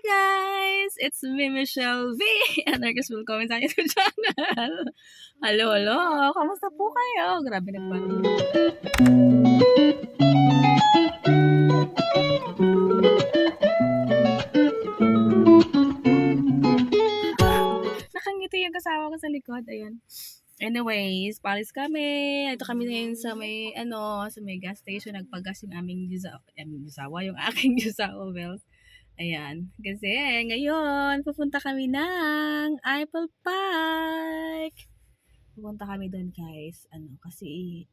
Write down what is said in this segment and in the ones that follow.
guys! It's me, Michelle V. And welcome sa YouTube channel. Hello. Kamusta po kayo? Grabe nagparang. Nakangiti yung kasama ko sa likod. Ayan. Anyways, palis kami. Ito kami ngayon sa may, sa may gas station. Nagpagas yung aming jusawa, yung aking jusawa bells. Ayan. Kasi ngayon, pupunta kami ng Eiffel Park. Pupunta kami doon, guys. Kasi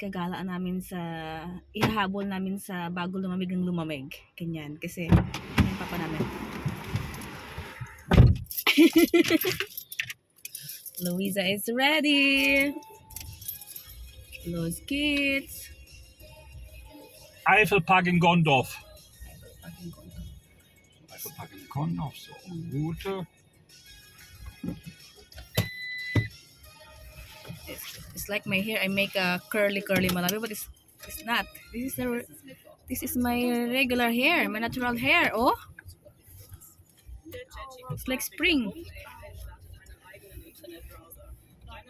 kagalaan namin sa, ihahabol namin sa bago lumamig ng lumamig. Ganyan. Kasi, yung papa namin. Louisa is ready. Los kids. Eiffel Park in Gondorf. Eiffel Park in Gondorf, so Route. It's like my hair. I make a curly malabi, but it's not. This is my regular hair, my natural hair. Oh, it's like spring.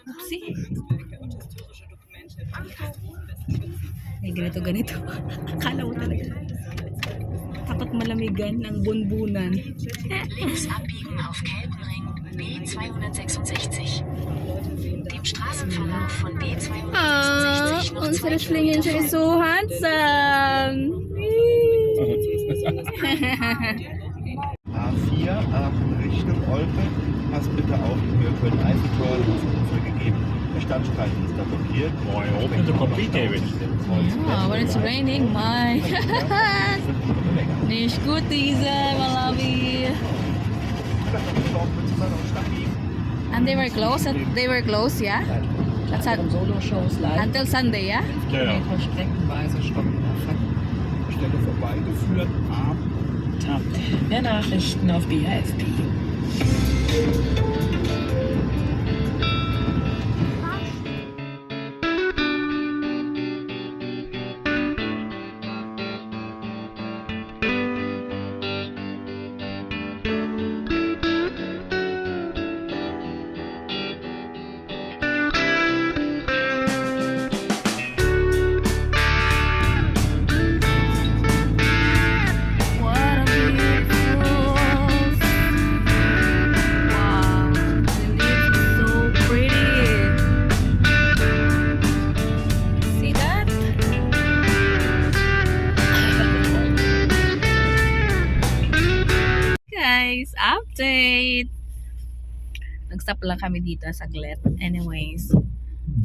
Oopsie. May ganito. Akala mo talaga. Takot malamigan ang bunbunan. Links abbiegen auf Keltenring B266. Dem Straßenverlauf von B266 noch Unsere 2 Schlingen sind so handsome. A4 Aachen Richtung Olpe. Pass bitte auf, wir können Eiffeltor, das ist uns gegeben. Der Standstreifen ist da blockiert. Boy, open the complete, David. Yeah, when it's raining, my. Nicht gut, diese Malawi. And they were closed. Yeah. That's Solo-Shows live. until Sunday, yeah. Ja. Streckenweise stoppen auf Stelle vorbeigeführt am Tab der Nachrichten auf BHFP. What a beautiful. Wow, the leaves are so pretty. See that? Guys, update. Nag-stop lang kami dito saglit. Anyways,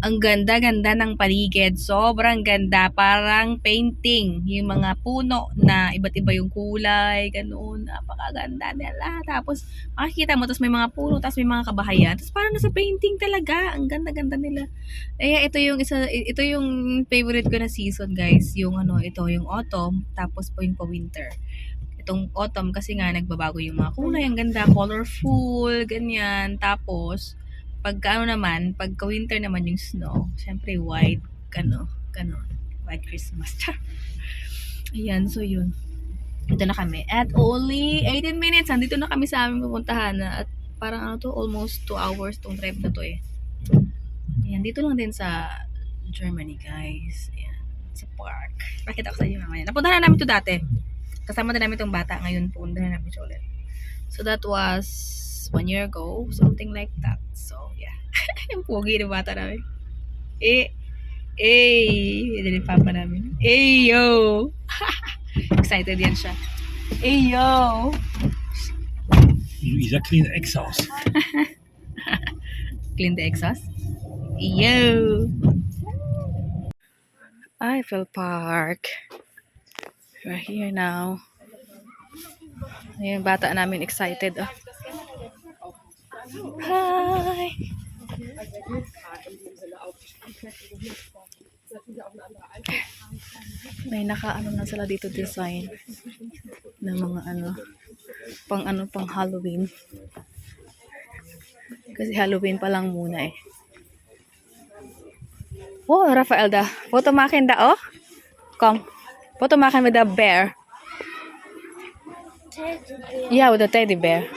ang ganda-ganda ng paligid. Sobrang ganda. Parang painting. Yung mga puno na iba't iba yung kulay. Ganoon. Napakaganda nila. Tapos, makikita mo. Tapos may mga puno. Tapos may mga kabahayan. Tapos parang nasa painting talaga. Ang ganda-ganda nila. Ito yung favorite ko na season, guys. Yung yung autumn. Tapos po yung pa-winter. Itong autumn kasi nga nagbabago yung mga kulay. Ang ganda. Colorful. Ganyan. Tapos, pagka winter naman yung snow, syempre white, white Christmas. Ayan, so yun. Ito na kami. At only 18 minutes, andito na kami sa aming pupuntahan. At parang almost 2 hours tong drive na to eh. Ayan, dito lang din sa Germany, guys. Ayan, sa park. Pakita ko sa inyo mamaya. Napuntahan na namin to dati. Kasama na namin tong bata. Ngayon, pupuntahan na namin siya ulit. So that was 1 year ago, something like that. So, yeah. Yung pogi na bata namin. Ito yung papa namin. Yo! Excited yan siya. Yo! Luisa clean the exhaust. Clean the exhaust. Yo! Eiffel Park. We're here now. Ayun, bata namin excited. Oh. Hi! May na sila dito design ng mga pang Halloween. Kasi Halloween pa lang muna eh. Oh, Rafael da. Foto makin da oh. Come. Foto makin with the bear. Yeah, with a teddy bear.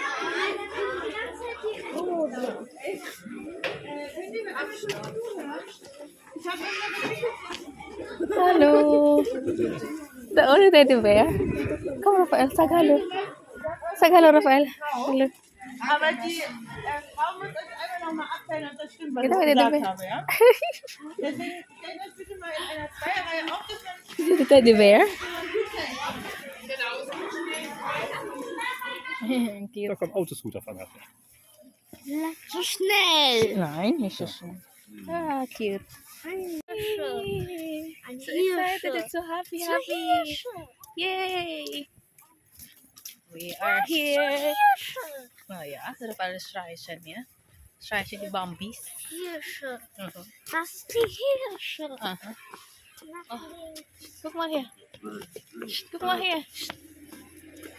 Hello. The only teddy bear. Come, Rafael. Sag hello. Sag hello, Rafael. Hello. Aber die Frau muss euch einfach nochmal abteilen, ob das stimmt, was Genau, ich der gesagt Bär. habe, ja? Deswegen stellt euch bitte mal in einer Zweierreihe auf, dass man Is it the teddy bear? Cute. Da kommt Autoscooter von her. So schnell. Nein, nicht so schön. Ah, cute. Ein So excited, Hirsche. it's so happy, So happy. Hirsche. Yay! We are here. Oh ja, dat is alles streichen, ja. Streichen die Bambis. Hirsche. Mhm. Das ist die Hirsche. Aha. Guck mal hier. Guck mal hier.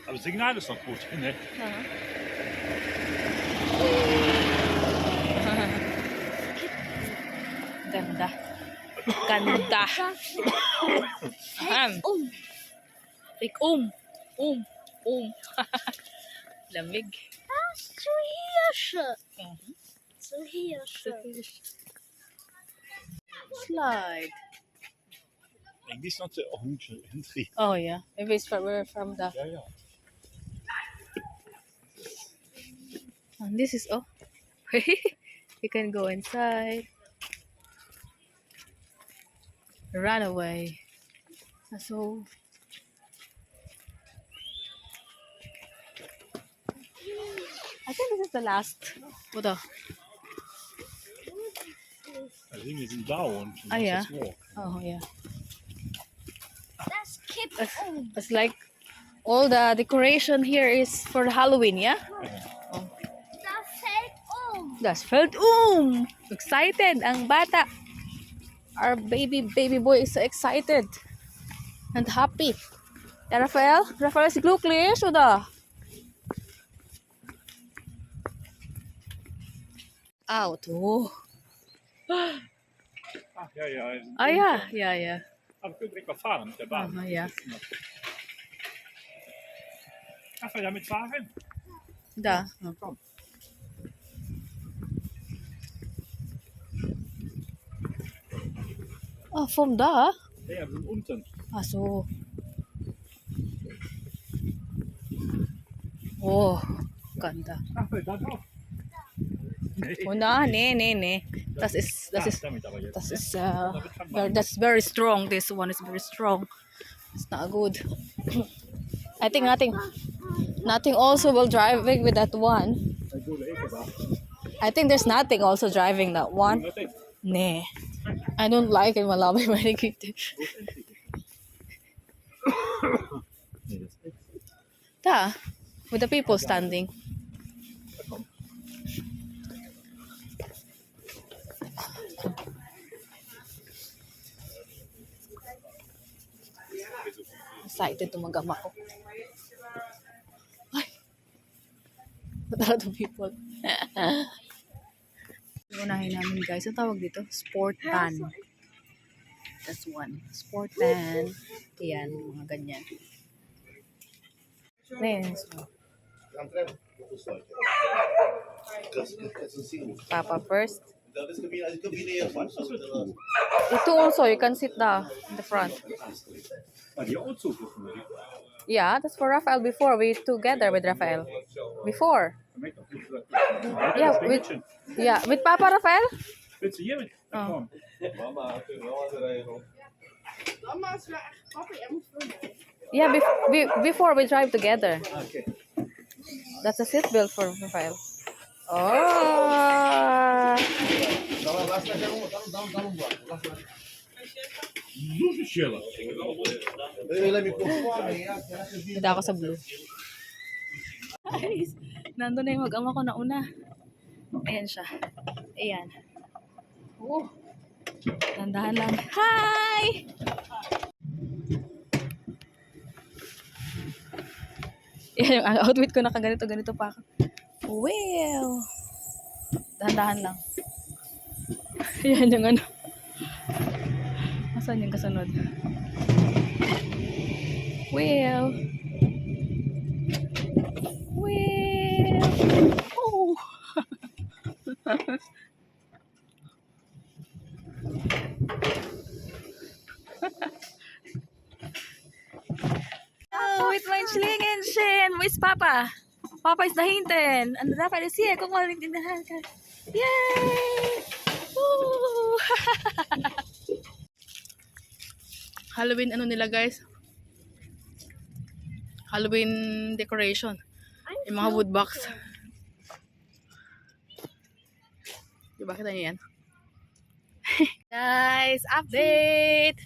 Aber das Signal ist noch gut. Ne? Aha. Ganda. Ganda. Ahem. Big Lamig. Das ist die Hirsche. Mhm. Die Hirsche. Slide. Die is not de entry. Oh yeah, maybe it's from the. Ja, ja. And this is you can go inside. Run away. So. I think this is the last. Oder? Also irgendwie sind da unten. Ah, ja. Das ist walk. Oh yeah. Das kippt It's like all the decoration here is for Halloween, yeah? Das fällt Das fällt Excited ang bata. Our baby boy is so excited and happy. Ja, Rafael? Rafael ist glücklich, oder? Auto. Ach ja, ja. Ah ja, ja, ja. Aber wir können direkt mal fahren mit der Bahn. Aha, ja. Ach, wir damit fahren? Da. Komm. Ah, vom da? Ja, wir sind unten. Ach so. Oh, ganda. Ach, da drauf. Nee. Oh na, nee. Das ist Damit aber jetzt. Das is that's very strong. This one is very strong. It's not good. I think nothing also will driving with that one. Ik doe er even bij. I think there's nothing also driving that one. Nothing. Nee. I don't like it malawi manikit. Nee, dat is niet. Da, with the people standing. Excited tumagama ko. Ay! What are the people? Unahin namin guys. Ang tawag dito? Sport van. That's one. Sport van. Ayan, mga ganyan. Ayan. Papa first. Ito also, you can sit in the front. Maar die auto dürfen wir nicht. Yeah, that's for Rafael before. We together with Rafael. Before. Yeah, with Papa Rafael? Willst du hier mit? Oh. Komm. Yeah, before we drive together. Okay. That's a seatbelt for Rafael. Oh! Schiller. Dito ako sa blue. Guys, nandun na yung mag-ama ko na una. Ayan siya. Ayan. Oh. Tandahan lang. Hi! Yan yung outfit ko na kaganito-ganito pa ako. Well. Dahan-dahan lang. Yan yung ano. Asan yung kasunod? Well. Oh. Oh, with my Schlingenshin. Where's Papa? Papa is dahinten. Ano na pa siya? Kung walang tindahan ka. Yay! Woo! Halloween ano nila guys? Halloween decoration. Yung mga wood box. Diba kita niyo yan? Guys, update!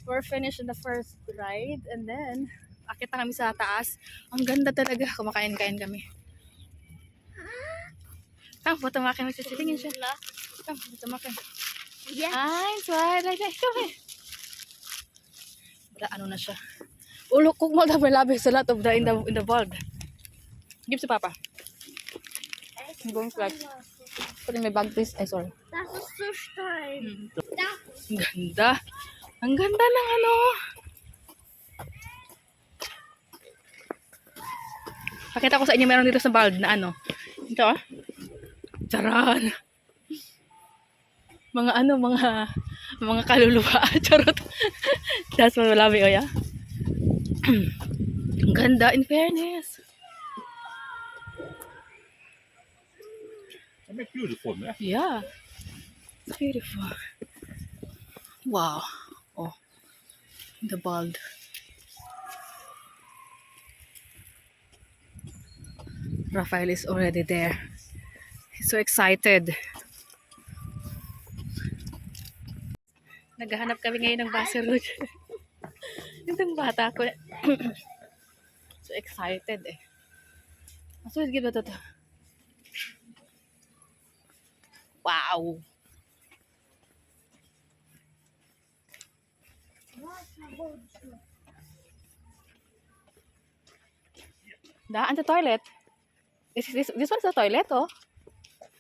We're finished in the first ride and then akit na kami sa taas. Ang ganda talaga. Kumakain-kain kami. Come, buta makin. Magsisilingin siya. Come, buta makin. Yeah. Eins, zwei, drei, come. Ano na siya. Ulo, kung mo dapat labi sa lot of the in the world. Give si Papa. I'm going flat. Put in my bag, please. Ay, sorry. Das ist so steil. Ang ganda. Ang ganda ng ano. Pakita ko sa inyo, meron dito sa bald na ano. Ito ah. Charan. Mga ano, mga kaluluwa. Charot. That's what I love it, oh yeah. Ang ganda, in fairness. Isn't it beautiful, man? Yeah. It's beautiful. Wow. Oh. The bald. Rafael is already there. He's so excited. Naghahanap kami ngayon ng Baser Road. Itong bata ko. So excited eh. So, give it to. Wow. Daan sa toilet. This one's the toilet, oh.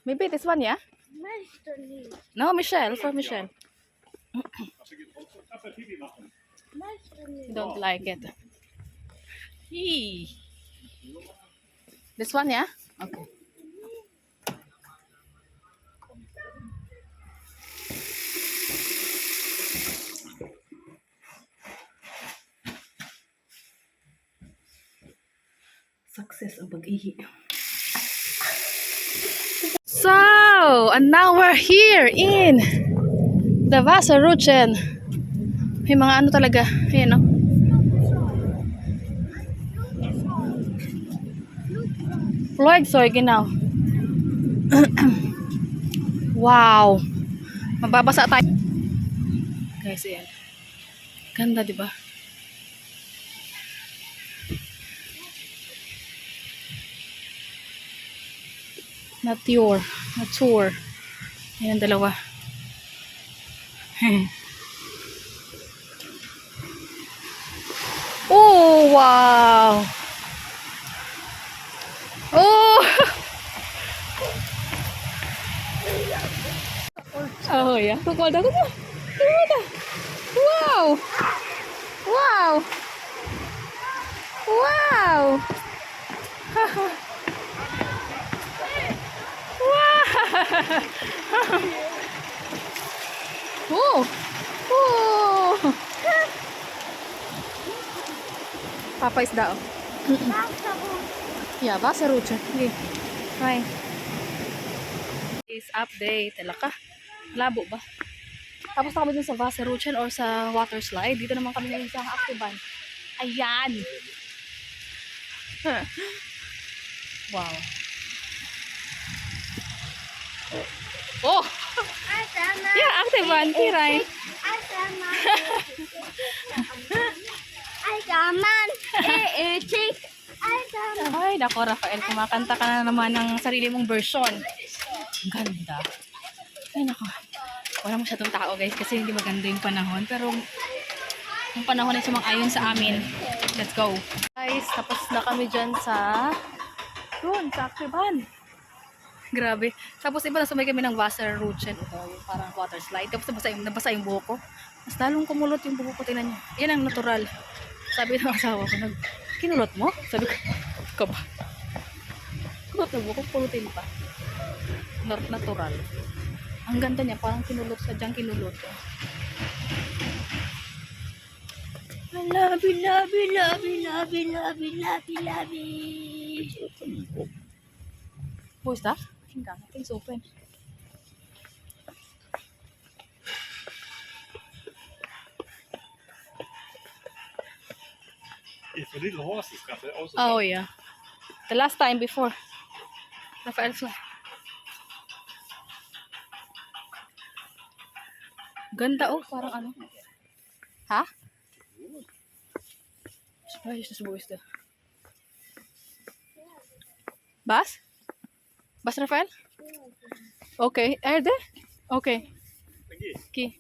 Maybe this one, yeah? Möchte nicht. No, Michelle, for Michelle. Möchte nicht. You don't like it. Yee. This one, yeah? Okay. Success ang pag-ihi. So, and now we're here in the Wasserrutschen. May mga ano talaga. Ayan, no? Flugzeug, genau. Wow. Mababasa tayo. Guys, ayan. Ganda, di ba? Nature. Ayan, dalawa. Oh, wow. Oh. Oh, yeah. Kukulda. Wow. Wow. Wow. Oh. Oh. Papa is down. Yeah, Wasserrutschen. Okay. Fine. Is update. Tala ka. Labo ba? Tapos na kami dun sa Wasserrutschen or sa water slide. Dito naman kami ngayon sa Aktiban. Ayan. Wow. Oh! Yeah, Aktiban. Kiray. Ay, nako Rafael, kumakanta ka na naman ng sarili mong version. Ang ganda. Ay, nako. Wala masyadong tao guys kasi hindi maganda yung panahon. Pero yung panahon ay sumang-ayon sa amin. Let's go. Guys, tapos na kami dyan sa doon, sa Aktiban. Grabe. Tapos iba na sumay kami ng Wasserrutschen. Ito, yung parang water slide. Tapos nabasa yung buhok ko. Mas lalong kumulot yung buhok ko. Tingnan nyo. Yan ang natural. Sabi ng asawa ko, kinulot mo? Sabi ko, ka ba? Kulot na buko, pulutin pa. Natural. Ang ganda niya, parang kinulot, sadyang kinulot. I love you, love you, love you, love you, love you, love you, love you. It's open. Oh, Wo ist das? I think it's open. it's a little horses got it also. Oh yeah. The last time before. Rafael fly. Ganda oh, parang ano. Ha? Waar is de mooiste? Bas? Bas Rafael? Oké, erde? Oké. Oké. I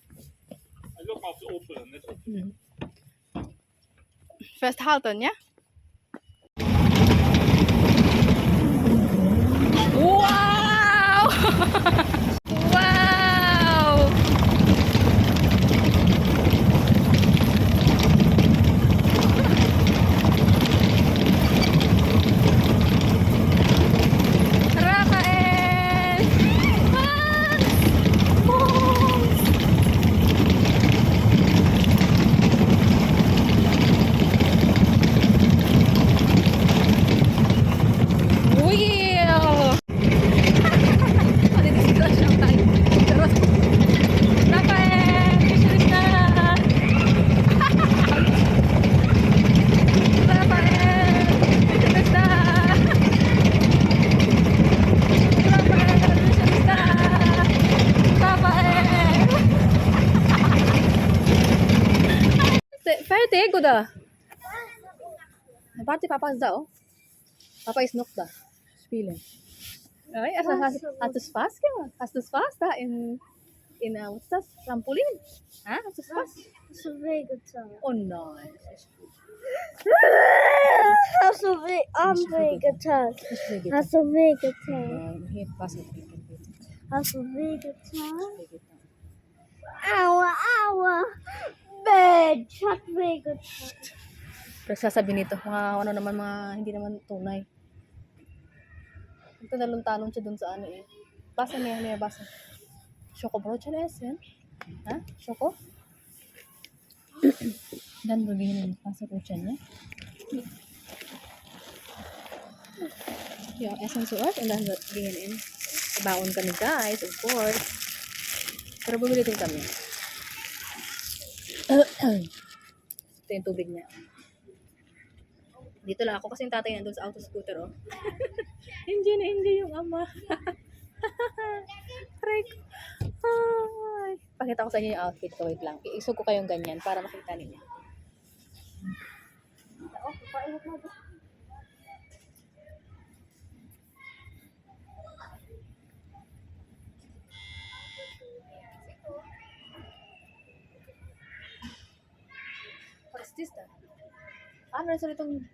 look auf the open, net open. Festhalten, ja? Wow! Wow! Rafael! Wheel! Ano dito sila siya tayo? Charot. Rafael! Fisheries na! Rafael! Fisheries na! Rafael! Fisheries na! Rafael! Fertig, oder? Warte, Papa ist da, oh. Papa ist noch da. Spielen. Okay, also hast du Spaß gemacht? Hast du Spaß da was ist das? Trampolin? Hast du Spaß? Hast du wehgetan? Oh nein. Hast du wehgetan? Hast du wehgetan? Hier, Wasser. Hast du wehgetan? Aua, aua. Mensch, hat wehgetan. Pero sasabihin nito, ano naman hindi naman tunay. Ito talon siya dun sa ano eh. Basa may basa. Choco bro, siya na yan. Ha? Choco? Dan begini basa ko siya niya. Yung essence oil, and then ganyan. Baon kami guys, of course. Pero bumili din kami. Ito yung tubig niya. Dito lang ako kasi yung tatay nandun sa auto scooter, oh. Enjoy na enjoy yung ama. Aray ko. Ay. Pakita ko sa inyo yung outfit ko. Wait lang. Iisog ko kayong ganyan para makita ninyo. Oh, pailot na ito. What is this then? Ano na itong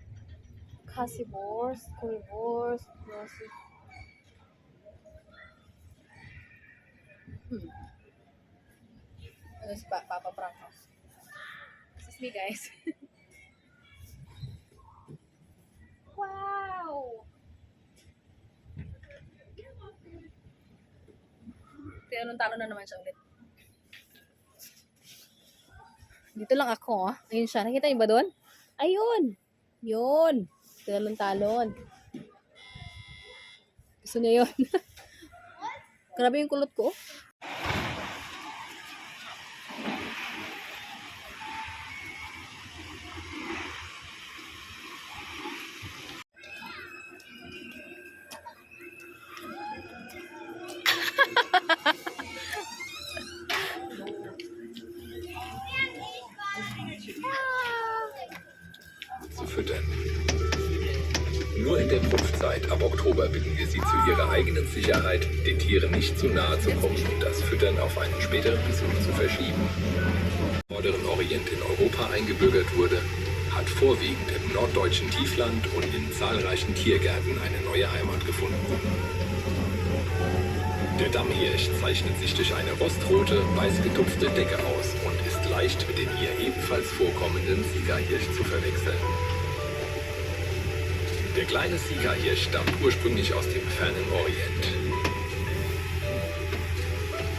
Currywurst, Nasi. Ano si Papa Franco? This is me, guys. Wow! Tinanong-talo na naman siya ulit. Dito lang ako, ah. Ayun siya. Nakita niyo ba doon? Ayun! Yun! Talon-talon. Gusto niya yun. Grabe yung kulot ko. Zu füttern. Nur in der Brunftzeit ab Oktober bitten wir Sie zu Ihrer eigenen Sicherheit, den Tieren nicht zu nahe zu kommen und das Füttern auf einen späteren Besuch zu verschieben. Im Vorderen Orient in Europa eingebürgert wurde, hat vorwiegend im norddeutschen Tiefland und in zahlreichen Tiergärten eine neue Heimat gefunden. Der Dammhirsch zeichnet sich durch eine rostrote, weiß getupfte Decke aus und ist leicht mit dem hier ebenfalls vorkommenden Siegerhirsch zu verwechseln. Der kleine Sika-Hirsch stammt ursprünglich aus dem fernen Orient.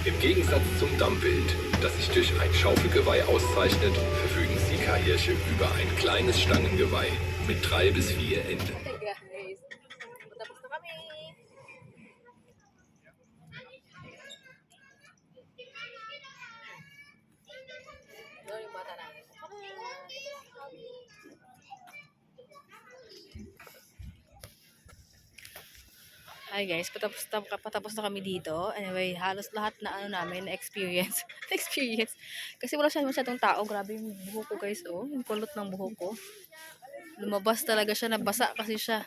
Im Gegensatz zum Dammwild, das sich durch ein Schaufelgeweih auszeichnet, verfügen Sika-Hirsche über ein kleines Stangengeweih mit 3 bis 4 Enden. Guys, tapos na kami. Doon yung bata namin. Hi guys, patapos na kami dito. Anyway, halos lahat na ano namin, experience. Experience. Kasi wala siya masyadong tao. Grabe yung buhok ko guys, oh. Yung kulot ng buhok ko. Lumabas talaga siya, nabasa kasi siya.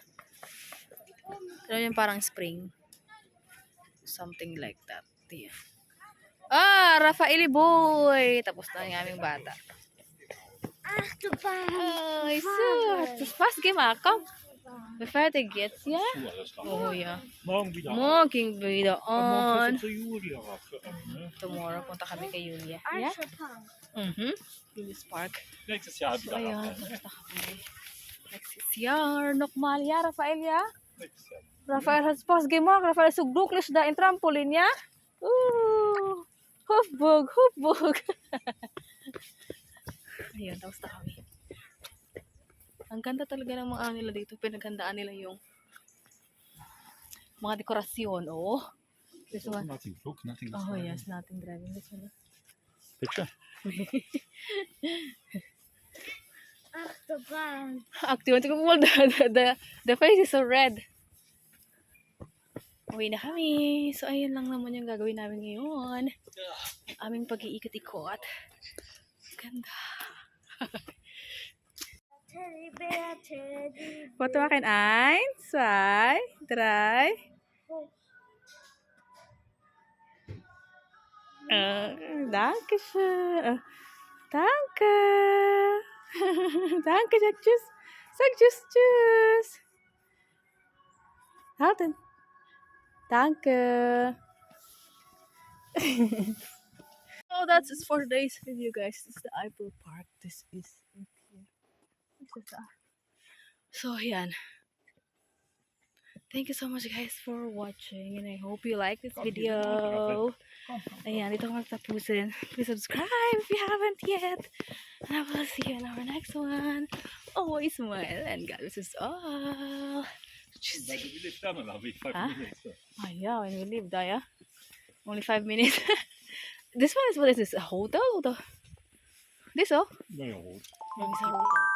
Pero yung parang spring. Something like that. Yeah. Ah, Rafaeli boy! Tapos na yung aming bata. Ay, so. Fast game ako. Before they get, yeah? Ja, das kann Oh, yeah. morgen wieder. Morning video Morgen on. fährst du zu Julia rauf, ne? Tomorrow, punta kami kay Julia. Yeah? Julia's Park. Nächstes Jahr So, wieder ayun. rauf. Ne? Tapos na kami. Next is year. Nokmal, yeah, Rafael, yeah? Nächstes Jahr. Rafael has pas game mo. Rafael sugduklis da in trampoline, yeah? Ooh! Hufbog, hufbog. Ayun, tapos na kami. Ang ganda talaga ng mga ano nila dito. Pinaghandaan nila yung mga dekorasyon, oh. This one. Nothing Flug, nothing. Oh, yes, nothing driving. This one. Picture. Achterbahn. Active. The face is so red. Uwi na kami. So, ayun lang naman yung gagawin namin ngayon. Aming pag-iikot-ikot. Ganda. Teddybär, Teddybär. Foto akin. 1, 2, 3. Danke schön. Danke. Danke, sag tschüss. Sag tschüss, tschüss. Halten. Danke. Oh, that's it for today's video, guys. This is the Apple Park. This is it here. This is that. So, yan. Thank you so much, guys, for watching. And I hope you like this video. Ayan, dito ko magtapusin. Please subscribe if you haven't yet. And I will see you in our next one. Always smile. And God bless us all. Weil du willst dann, dann habe ich 5 Huh? Minuten. Oh, yeah, when we leave, Daya. Only 5 minutes. This one is, what is this? A hotel? This, oh? Naja, rot. Maybe it's a hotel.